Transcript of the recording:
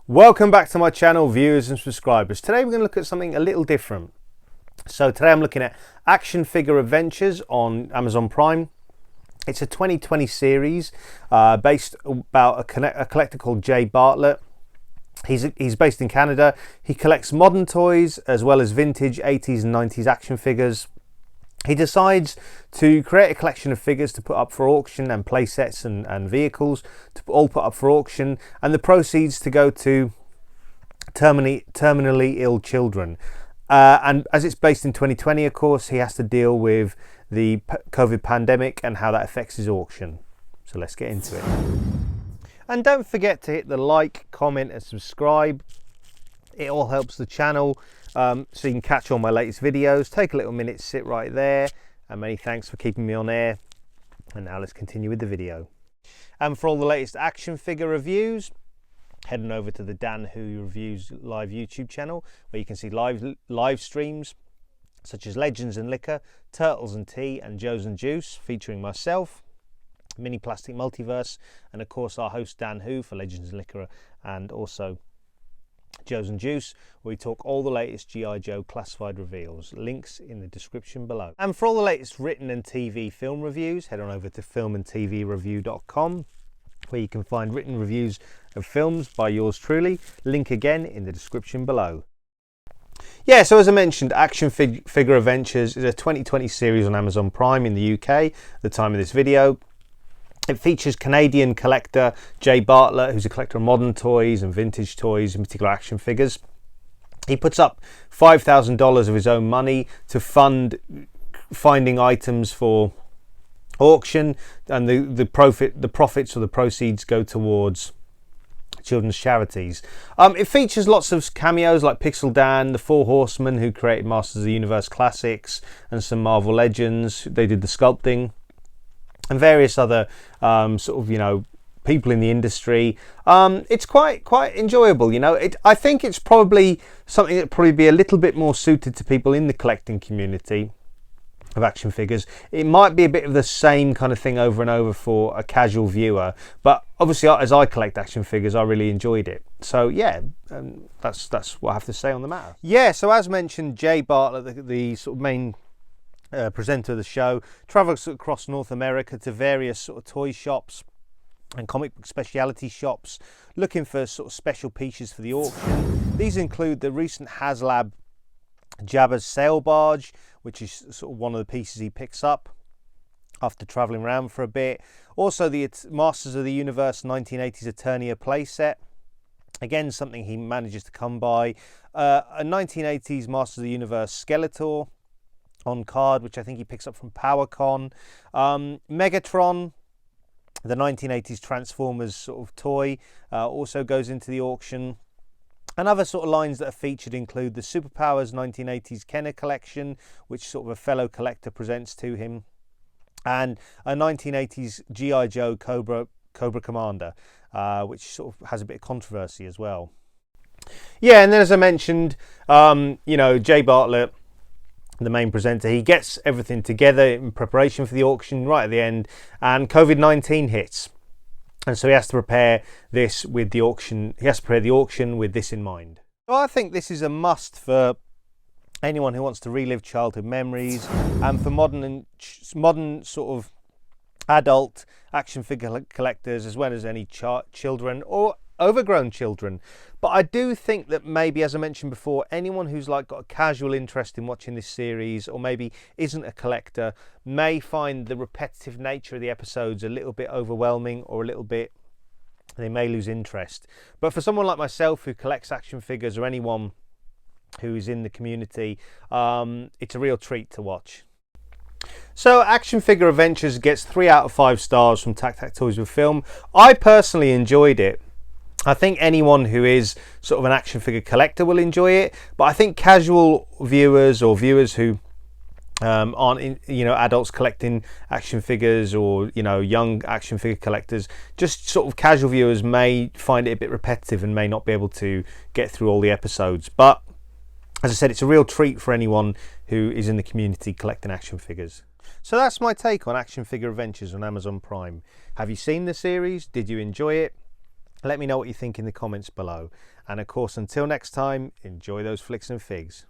Welcome back to my channel, viewers and subscribers. Today we're going to look at something a little different. So today I'm looking at Action Figure Adventures on Amazon Prime. It's a 2020 series based about a collector called Jay Bartlett. He's based in Canada. He collects modern toys as well as vintage 80s and 90s action figures. He decides to create a collection of figures to put up for auction, and play sets and vehicles to all put up for auction, and the proceeds to go to terminally ill children. And as it's based in 2020, of course, he has to deal with the COVID pandemic and how that affects his auction. So let's get into it. And don't forget to hit the like, comment and subscribe. It all helps the channel. So you can catch all my latest videos. Take a little minute, sit right there, and many thanks for keeping me on air. And now let's continue with the video. And for all the latest action figure reviews, heading over to the Dan Who Reviews live YouTube channel, where you can see live streams such as Legends and Liquor, Turtles and Tea, and Joe's and Juice, featuring myself, Mini Plastic Multiverse, and of course our host Dan Who for Legends and Liquor, and also Joe's and Juice, where we talk all the latest G.I. Joe classified reveals. Links in the description below. And for all the latest written and TV film reviews, head on over to filmandtvreview.com, where you can find written reviews of films by yours truly. Link again in the description below. Yeah, so as I mentioned, Action Figure Adventures is a 2020 series on Amazon Prime in the UK at the time of this video. It features Canadian collector Jay Bartlett, who's a collector of modern toys and vintage toys, in particular action figures. He puts up $5,000 of his own money to fund finding items for auction, and the profits or the proceeds go towards children's charities. It features lots of cameos like Pixel Dan, the Four Horsemen, who created Masters of the Universe classics, and some Marvel Legends. They did the sculpting, and various other people in the industry. It's quite enjoyable, I think it's probably something that probably be a little bit more suited to people in the collecting community of action figures. It might be a bit of the same kind of thing over and over for a casual viewer, but obviously as I collect action figures, I really enjoyed it. So yeah, that's what I have to say on the matter. Yeah, so as mentioned, Jay Bartlett, the sort of main presenter of the show, travels across North America to various sort of toy shops and comic book speciality shops looking for sort of special pieces for the auction. These include the recent HasLab Jabba's sail barge, which is sort of one of the pieces he picks up after traveling around for a bit. Also the Masters of the Universe 1980s Eternia playset, again something he manages to come by. A 1980s Masters of the Universe Skeletor on card, which I think he picks up from PowerCon. Megatron, the 1980s Transformers sort of toy, also goes into the auction. And other sort of lines that are featured include the Superpowers 1980s Kenner collection, which sort of a fellow collector presents to him, and a 1980s G.I. Joe Cobra Commander, which sort of has a bit of controversy as well. Yeah, and then as I mentioned, Jay Bartlett, the main presenter, he gets everything together in preparation for the auction right at the end, and COVID-19 hits. And so he has to prepare this with the auction. He has to prepare the auction with this in mind. So I think this is a must for anyone who wants to relive childhood memories, and for modern sort of adult action figure collectors, as well as any children or overgrown children. But I do think that maybe, as I mentioned before, anyone who's got a casual interest in watching this series, or maybe isn't a collector, may find the repetitive nature of the episodes a little bit overwhelming, or a little bit, they may lose interest. But for someone like myself who collects action figures, or anyone who is in the community, it's a real treat to watch. So Action Figure Adventures gets 3 out of 5 stars from TAKTAK Toys with Film. I personally enjoyed it. I think anyone who is sort of an action figure collector will enjoy it, but I think casual viewers, or viewers who aren't adults collecting action figures, or young action figure collectors, just sort of casual viewers may find it a bit repetitive and may not be able to get through all the episodes. But as I said, it's a real treat for anyone who is in the community collecting action figures. So that's my take on Action Figure Adventures on Amazon Prime. Have you seen the series? Did you enjoy it? Let me know what you think in the comments below. And of course, until next time, enjoy those flicks and figs.